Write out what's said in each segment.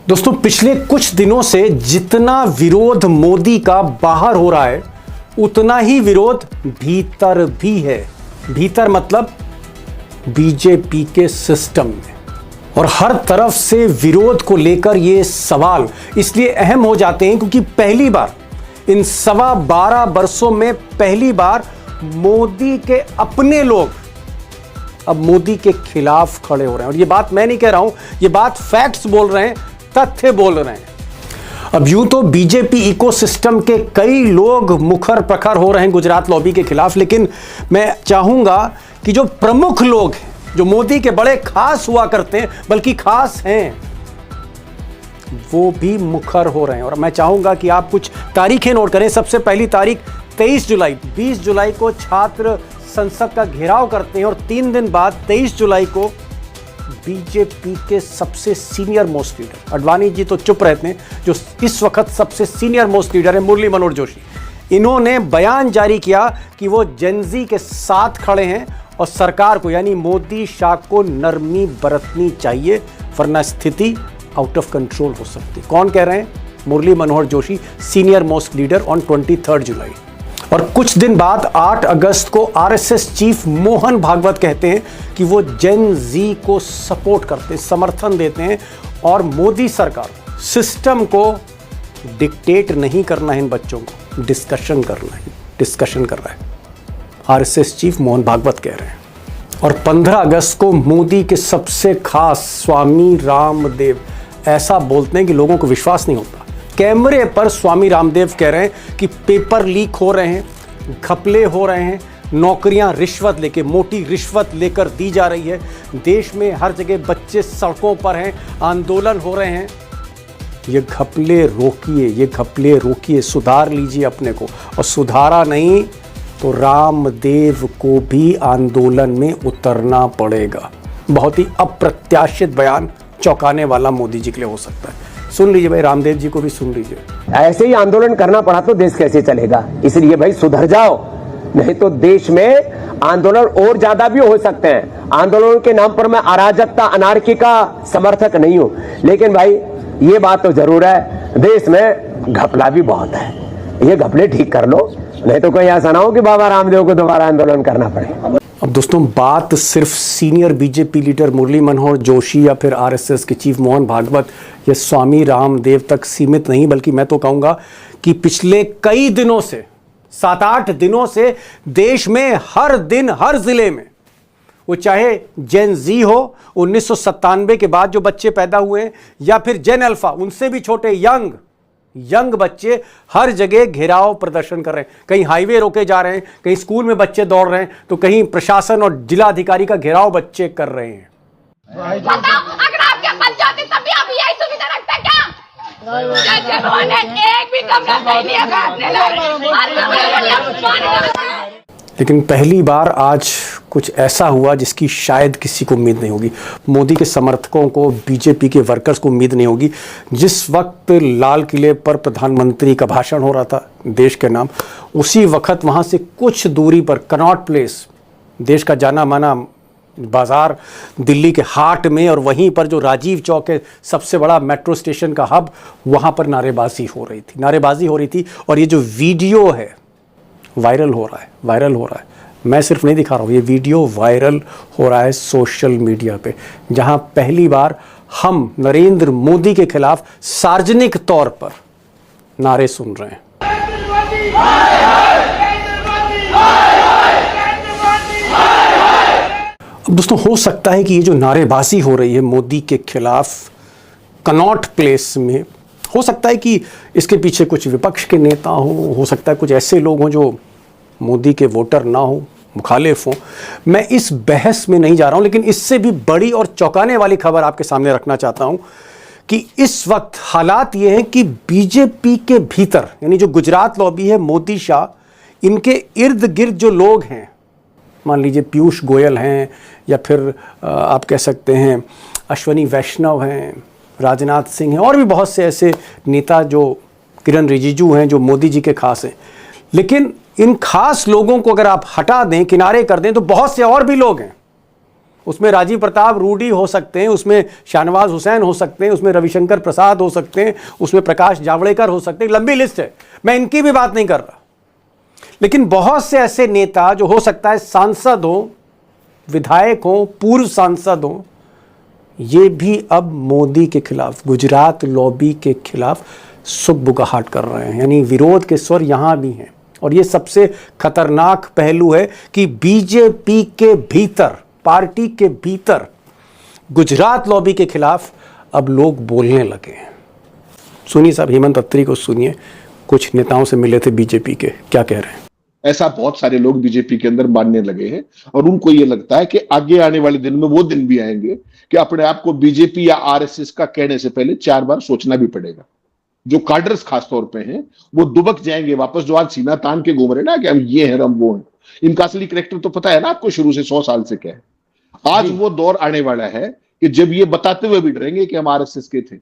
दोस्तों, पिछले कुछ दिनों से जितना विरोध मोदी का बाहर हो रहा है, उतना ही विरोध भीतर भी है। भीतर मतलब बीजेपी के सिस्टम में। और हर तरफ से विरोध को लेकर ये सवाल इसलिए अहम हो जाते हैं क्योंकि पहली बार इन 12.25 वर्षों में पहली बार मोदी के अपने लोग अब मोदी के खिलाफ खड़े हो रहे हैं। और ये बात मैं नहीं कह रहा हूं, ये बात फैक्ट्स बोल रहे हैं, तथ्य बोल रहे हैं। अब यूं तो बीजेपी इकोसिस्टम के कई लोग मुखर प्रखर हो रहे हैं गुजरात लॉबी के खिलाफ, लेकिन मैं चाहूंगा कि जो प्रमुख लोग हैं, जो मोदी के बड़े खास हुआ करते हैं, बल्कि खास हैं, वो भी मुखर हो रहे हैं। और मैं चाहूंगा कि आप कुछ तारीखें नोट करें। सबसे पहली तारीख 23 जुलाई, 20 जुलाई को छात्र संसद का घेराव करते हैं और 3 दिन बाद 23 जुलाई को बीजेपी के सबसे senior most leader, Advani ji तो चुप रहते हैं, जो इस वक्त सबसे सीनियर मोस्ट लीडर है मुरली मनोहर जोशी, इन्होंने बयान जारी किया कि वो जेनजी के साथ खड़े हैं और सरकार को यानी मोदी शाह को नरमी बरतनी चाहिए, वरना स्थिति आउट ऑफ कंट्रोल हो सकती। कौन कह रहे हैं? Murli Manohar Joshi, senior most leader, on 23 जुलाई। और कुछ दिन बाद 8 अगस्त को आरएसएस चीफ मोहन भागवत कहते हैं कि वो जेन जी को सपोर्ट करते हैं, समर्थन देते हैं और मोदी सरकार सिस्टम को डिक्टेट नहीं करना है, इन बच्चों को डिस्कशन करना है, डिस्कशन कर रहा है, आरएसएस चीफ मोहन भागवत कह रहे हैं। और 15 अगस्त को मोदी के सबसे खास स्वामी रामदेव ऐसा बोलते हैं कि लोगों को विश्वास नहीं होता। कैमरे पर स्वामी रामदेव कह रहे हैं कि पेपर लीक हो रहे हैं, घपले हो रहे हैं, नौकरियां रिश्वत लेके, मोटी रिश्वत लेकर दी जा रही है, देश में हर जगह बच्चे सड़कों पर हैं, आंदोलन हो रहे हैं। ये घपले रोकिए, ये घपले रोकिए, सुधार लीजिए अपने को। और सुधारा नहीं तो रामदेव को भी आंदोलन में उतरना पड़ेगा। बहुत ही अप्रत्याशित बयान, चौंकाने वाला मोदी जी के लिए हो सकता है। सुन लीजिए भाई, रामदेव जी को भी सुन लीजिए। ऐसे ही आंदोलन करना पड़ा तो देश कैसे चलेगा? इसलिए भाई सुधर जाओ, नहीं तो देश में आंदोलन और ज्यादा भी हो सकते हैं। आंदोलन के नाम पर मैं अराजकता, अनार्की का समर्थक नहीं हूं, लेकिन भाई ये बात तो जरूर है, देश में घपला भी बहुत है। ये घपले ठीक कर लो, नहीं तो कोई ऐसा ना हो कि बाबा रामदेव को दोबारा आंदोलन करना पड़े। अब दोस्तों, बात सिर्फ सीनियर बीजेपी लीडर मुरली मनोहर जोशी या फिर आरएसएस के चीफ मोहन भागवत या स्वामी रामदेव तक सीमित नहीं, बल्कि मैं तो कहूँगा कि पिछले कई दिनों से, 7-8 दिनों से देश में हर दिन हर जिले में, वो चाहे जेन जी हो, 1997 के बाद जो बच्चे पैदा हुए, या फिर जेन अल्फा, उनसे भी छोटे यंग बच्चे, हर जगह घेराव प्रदर्शन कर रहे हैं। कहीं हाईवे रोके जा रहे हैं, कहीं स्कूल में बच्चे दौड़ रहे हैं, तो कहीं प्रशासन और जिला अधिकारी का घेराव बच्चे कर रहे हैं। बताओ, अगर आपके पास जाते तब भी आप यही सुविधा रखते क्या? एक भी कमरा नहीं लिया था। लेकिन पहली बार आज कुछ ऐसा हुआ जिसकी शायद किसी को उम्मीद नहीं होगी। मोदी के समर्थकों को, बीजेपी के वर्कर्स को उम्मीद नहीं होगी। जिस वक्त लाल किले पर प्रधानमंत्री का भाषण हो रहा था देश के नाम, उसी वक्त वहाँ से कुछ दूरी पर कनॉट प्लेस, देश का जाना माना बाज़ार दिल्ली के हाट में, और वहीं पर जो राजीव चौक है, सबसे बड़ा मेट्रो स्टेशन का हब, वहाँ पर नारेबाजी हो रही थी। और ये जो वीडियो है वायरल हो रहा है। मैं सिर्फ नहीं दिखा रहा हूँ, ये वीडियो वायरल हो रहा है सोशल मीडिया पे, जहां पहली बार हम नरेंद्र मोदी के खिलाफ सार्वजनिक तौर पर नारे सुन रहे हैं। अब दोस्तों, हो सकता है कि ये जो नारेबाजी हो रही है मोदी के खिलाफ कनॉट प्लेस में, हो सकता है कि इसके पीछे कुछ विपक्ष के नेता हो सकता है कुछ ऐसे लोग हों जो मोदी के वोटर ना हो, मुखालिफ हो। मैं इस बहस में नहीं जा रहा हूं, लेकिन इससे भी बड़ी और चौंकाने वाली खबर आपके सामने रखना चाहता हूं कि इस वक्त हालात ये हैं कि बीजेपी के भीतर, यानी जो गुजरात लॉबी है, मोदी शाह, इनके इर्द गिर्द जो लोग हैं, मान लीजिए पीयूष गोयल हैं, या फिर आप कह सकते हैं अश्वनी वैष्णव हैं, राजनाथ सिंह हैं, और भी बहुत से ऐसे नेता, जो किरण रिजिजू हैं, जो मोदी जी के खास हैं। लेकिन इन खास लोगों को अगर आप हटा दें, किनारे कर दें, तो बहुत से और भी लोग हैं उसमें राजीव प्रताप रूडी हो सकते हैं, उसमें शाहनवाज हुसैन हो सकते हैं, उसमें रविशंकर प्रसाद हो सकते हैं, उसमें प्रकाश जावड़ेकर हो सकते हैं, लंबी लिस्ट है, मैं इनकी भी बात नहीं कर रहा। लेकिन बहुत से ऐसे नेता जो हो सकता है सांसद हो, विधायक हो, पूर्व सांसद हो, ये भी अब मोदी के खिलाफ, गुजरात लॉबी के खिलाफ सुगबुगाहट कर रहे हैं, यानी विरोध के स्वर यहां भी हैं। और ये सबसे खतरनाक पहलू है कि बीजेपी के भीतर, पार्टी के भीतर गुजरात लॉबी के खिलाफ अब लोग बोलने लगे हैं। सुनिए साहब, हेमंत अत्री को सुनिए, कुछ नेताओं से मिले थे बीजेपी के, क्या कह रहे हैं। ऐसा बहुत सारे लोग बीजेपी के अंदर मानने लगे हैं और उनको ये लगता है कि आगे आने वाले दिन में वो दिन भी आएंगे कि अपने आप को बीजेपी या आरएसएस का कहने से पहले 4 बार सोचना भी पड़ेगा। जो काडर्स खासतौर पे हैं वो दुबक जाएंगे वापस, जो आज सीना तान के घूम रहे ना कि हम ये हैं हम वो हैं। इनका असली कैरेक्टर तो पता है ना आपको शुरू से 100 साल से क्या है। आज वो दौर आने वाला है कि जब ये बताते हुए भी डरेंगे कि हम आरएसएस के थे,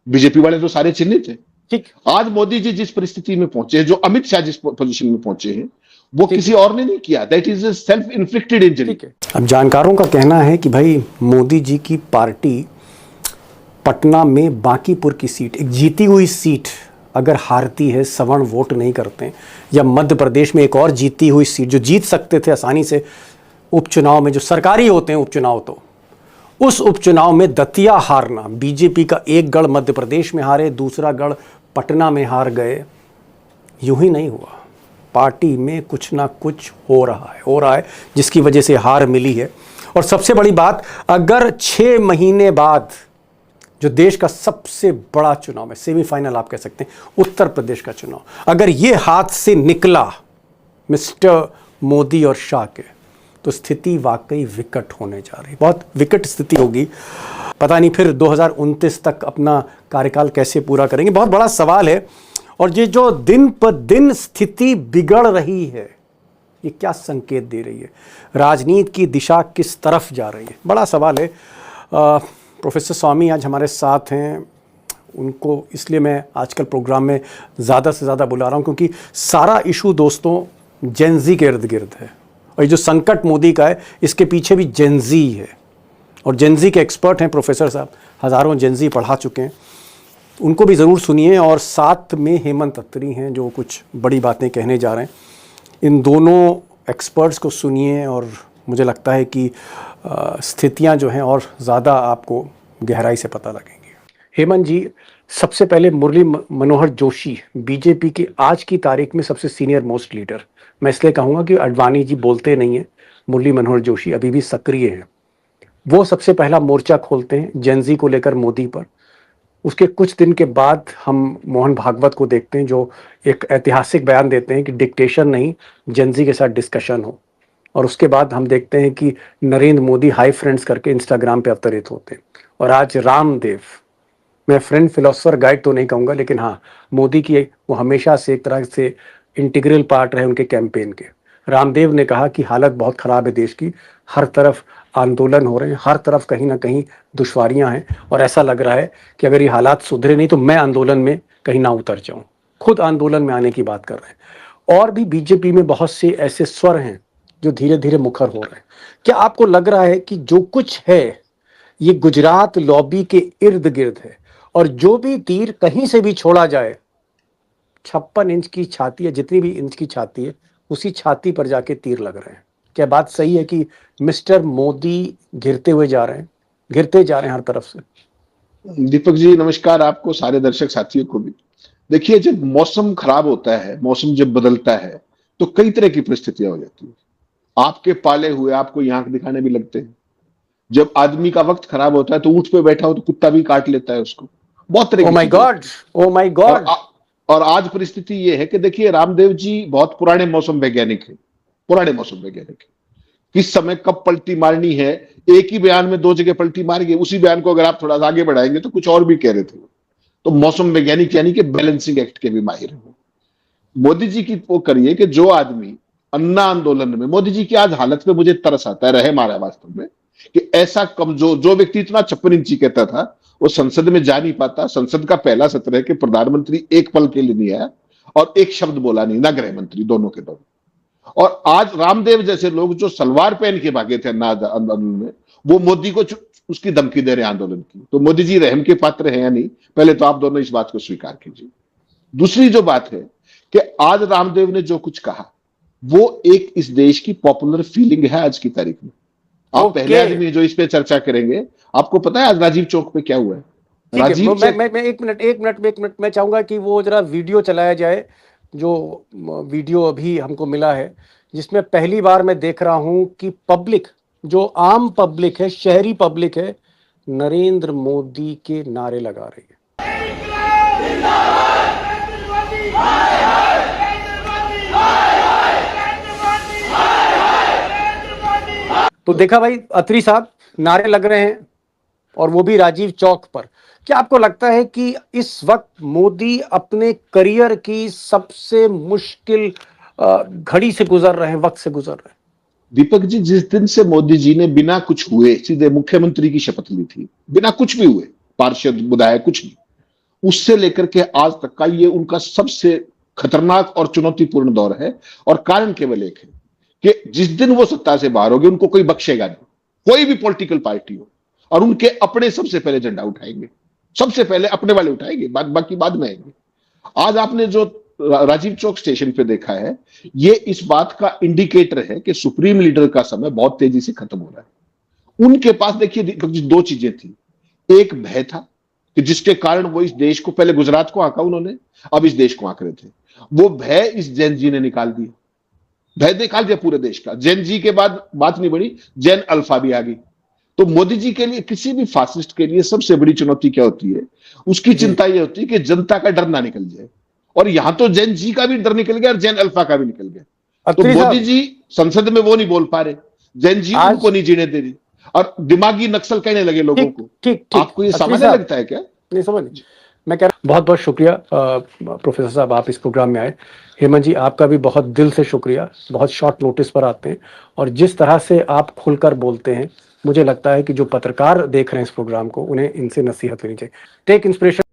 बीजेपी वाले तो सारे चिन्हित थे। ठीक, आज मोदी जी जिस परिस्थिति में पहुंचे हैं, जो अमित शाह जिस पोजीशन में पहुंचे हैं, वो किसी और ने नहीं किया। That is self inflicted injury. अब जानकारों का कहना है कि भाई मोदी जी की पार्टी पटना में बांकीपुर की सीट, एक जीती हुई सीट अगर हारती है, सवर्ण वोट नहीं करते, या मध्य प्रदेश में एक और जीती हुई सीट जो जीत सकते थे आसानी से उपचुनाव में, जो सरकारी होते हैं उपचुनाव, तो उस उपचुनाव में दतिया हारना, बीजेपी का एक गढ़ मध्य प्रदेश में हारे, दूसरा गढ़ पटना में हार गए, यूं ही नहीं हुआ। पार्टी में कुछ ना कुछ हो रहा है जिसकी वजह से हार मिली है। और सबसे बड़ी बात, अगर 6 महीने बाद जो देश का सबसे बड़ा चुनाव है, सेमीफाइनल आप कह सकते हैं, उत्तर प्रदेश का चुनाव, अगर ये हाथ से निकला मिस्टर मोदी और शाह के, तो स्थिति वाकई विकट होने जा रही है, बहुत विकट स्थिति होगी। पता नहीं फिर 2029 तक अपना कार्यकाल कैसे पूरा करेंगे, बहुत बड़ा सवाल है। और ये जो दिन पर दिन स्थिति बिगड़ रही है, ये क्या संकेत दे रही है, राजनीति की दिशा किस तरफ जा रही है, बड़ा सवाल है। प्रोफेसर स्वामी आज हमारे साथ हैं, उनको इसलिए मैं आजकल प्रोग्राम में ज़्यादा से ज़्यादा बुला रहा हूँ क्योंकि सारा इशू दोस्तों जेनजी के इर्द गिर्द है। और ये जो संकट मोदी का है, इसके पीछे भी जेनजी है, और जेनजी के एक्सपर्ट हैं प्रोफेसर साहब, हज़ारों जेनजी पढ़ा चुके हैं, उनको भी ज़रूर सुनिए। और साथ में हेमंत अत्री हैं जो कुछ बड़ी बातें कहने जा रहे हैं। इन दोनों एक्सपर्ट्स को सुनिए और मुझे लगता है कि स्थितियां जो हैं और ज़्यादा आपको गहराई से पता लगेंगी। हेमंत जी, सबसे पहले मुरली मनोहर जोशी, बीजेपी की आज की तारीख में सबसे सीनियर मोस्ट लीडर, मैं इसलिए कहूँगा कि अडवाणी जी बोलते नहीं हैं, मुरली मनोहर जोशी अभी भी सक्रिय हैं। वो सबसे पहला मोर्चा खोलते हैं जेनजी को लेकर मोदी पर। उसके कुछ दिन के बाद हम मोहन भागवत को देखते हैं जो एक ऐतिहासिक बयान देते हैं कि डिक्टेशन नहीं, जेनजी के साथ डिस्कशन हो। और उसके बाद हम देखते हैं कि नरेंद्र मोदी हाई फ्रेंड्स करके इंस्टाग्राम पे अवतरित होते हैं। और आज रामदेव, मैं फ्रेंड फिलोसोफर गाइड तो नहीं कहूँगा, लेकिन हाँ, मोदी की वो हमेशा से एक तरह से इंटीग्रल पार्ट रहे उनके कैंपेन के। रामदेव ने कहा कि हालत बहुत ख़राब है देश की, हर तरफ आंदोलन हो रहे हैं, हर तरफ कहीं ना कहीं दुश्वारियां हैं, और ऐसा लग रहा है कि अगर ये हालात सुधरे नहीं तो मैं आंदोलन में कहीं ना उतर जाऊं। खुद आंदोलन में आने की बात कर रहे हैं। और भी बीजेपी में बहुत से ऐसे स्वर हैं जो धीरे धीरे मुखर हो रहे हैं। क्या आपको लग रहा है कि जो कुछ है ये गुजरात लॉबी के इर्द गिर्द है, और जो भी तीर कहीं से भी छोड़ा जाए, 56 इंच की छाती है, जितनी भी इंच की छाती है, उसी छाती पर जाके तीर लग रहे हैं? क्या बात सही है कि मिस्टर मोदी घिरते हुए जा रहे हैं, घिरते जा रहे हैं हर तरफ से? दीपक जी नमस्कार, आपको, सारे दर्शक साथियों को भी। देखिए, जब मौसम खराब होता है, मौसम जब बदलता है तो कई तरह की परिस्थितियां हो जाती है। आपके पाले हुए आपको आंख दिखाने भी लगते हैं। जब आदमी का वक्त खराब होता है तो ऊंट पे बैठा हो तो कुत्ता भी काट लेता है उसको, बहुत तरह की। Oh my God, oh my God. और आज परिस्थिति ये है कि देखिए, रामदेव जी बहुत पुराने मौसम वैज्ञानिक है, पुराने मौसम वैज्ञानिक है। किस समय कब पलटी मारनी है, एक ही बयान में 2 जगह पलटी मार गए। उसी बयान को अगर आप थोड़ा सा आगे बढ़ाएंगे तो कुछ और भी कह रहे थे। तो मौसम वैज्ञानिक यानी कि बैलेंसिंग एक्ट के भी माहिर है। मोदी जी की वो करिए कि जो आदमी अन्ना आंदोलन में, मोदी जी की आज हालत पे मुझे तरस आता है, रहे मारा वास्तव में, कि ऐसा कमजोर जो व्यक्ति इतना 56 इंची कहता था, वो संसद में जा नहीं पाता। संसद का पहला सत्र है कि प्रधानमंत्री एक पल के लिए नहीं आया और एक शब्द बोला नहीं, ना गृह मंत्री, दोनों के दोनों। और आज रामदेव जैसे लोग जो सलवार पहन के भागे थे अन्ना आंदोलन में, वो मोदी को उसकी धमकी दे रहे हैं आंदोलन की। तो मोदी जी रहम के पात्र हैं या नहीं, पहले तो आप दोनों इस बात को स्वीकार कीजिए। दूसरी जो बात है कि आज रामदेव ने जो कुछ कहा वो एक इस देश की पॉपुलर फीलिंग है आज की तारीख में। आप पहले आदमी जो इस पे चर्चा करेंगे। आपको पता है आज राजीव चौक पे क्या हुआ है? राजीव मैं एक मिनट मैं चाहूंगा कि वो जरा वीडियो चलाया जाए, जो वीडियो अभी हमको मिला है, जिसमें पहली बार मैं देख रहा हूं कि पब्लिक, जो आम पब्लिक है, शहरी पब्लिक है, नरेंद्र मोदी के नारे लगा रही है। तो देखा भाई, अत्री साहब नारे लग रहे हैं और वो भी राजीव चौक पर। क्या आपको लगता है कि इस वक्त मोदी अपने करियर की सबसे मुश्किल घड़ी से गुजर रहे हैं, वक्त से गुजर रहे हैं? दीपक जी, जिस दिन से मोदी जी ने बिना कुछ हुए सीधे मुख्यमंत्री की शपथ ली थी, बिना कुछ भी हुए, पार्षद विधायक कुछ नहीं, उससे लेकर के आज तक का ये उनका सबसे खतरनाक और चुनौतीपूर्ण दौर है। और कारण केवल एक है कि जिस दिन वो सत्ता से बाहर होंगे उनको कोई बख्शेगा नहीं, कोई भी पॉलिटिकल पार्टी हो, और उनके अपने सबसे पहले झंडा उठाएंगे, सबसे पहले अपने वाले उठाएंगे, बाकी बाद में आएंगे। आज आपने जो राजीव चौक स्टेशन पे देखा है, ये इस बात का इंडिकेटर है कि सुप्रीम लीडर का समय बहुत तेजी से खत्म हो रहा है। उनके पास देखिए दो चीजें थी। एक भय था कि जिसके कारण वो इस देश को, पहले गुजरात को आंका उन्होंने, अब इस देश को आंक रहे थे। वो भय इस जैन जी ने निकाल दिया, भय निकाल दिया पूरे देश का। जैन जी के बाद बात नहीं बनी, जैन अल्फा भी आ गई। तो मोदी जी के लिए, किसी भी फासिस्ट के लिए सबसे बड़ी चुनौती क्या होती है? उसकी चिंता यह होती है कि जनता का डर ना निकल जाए। और यहां तो जैन जी का भी डर निकल गया और जैन अल्फा का भी निकल गया। तो मोदी जी संसद में वो नहीं बोल पा रहे, जैन जी उनको नहीं जीने दे रही, और दिमागी नक्सल कहने लगे लोगों को। ठीक, आपको ये सामान्य लगता है क्या? नहीं समझ। मैं कह रहा हूं, बहुत बहुत शुक्रिया प्रोफेसर साहब, आप इस प्रोग्राम में आए। हेमंत जी, आपका भी बहुत दिल से शुक्रिया। बहुत शॉर्ट नोटिस पर आते हैं और जिस तरह से आप खुलकर बोलते हैं, मुझे लगता है कि जो पत्रकार देख रहे हैं इस प्रोग्राम को, उन्हें इनसे नसीहत लेनी चाहिए। Take inspiration.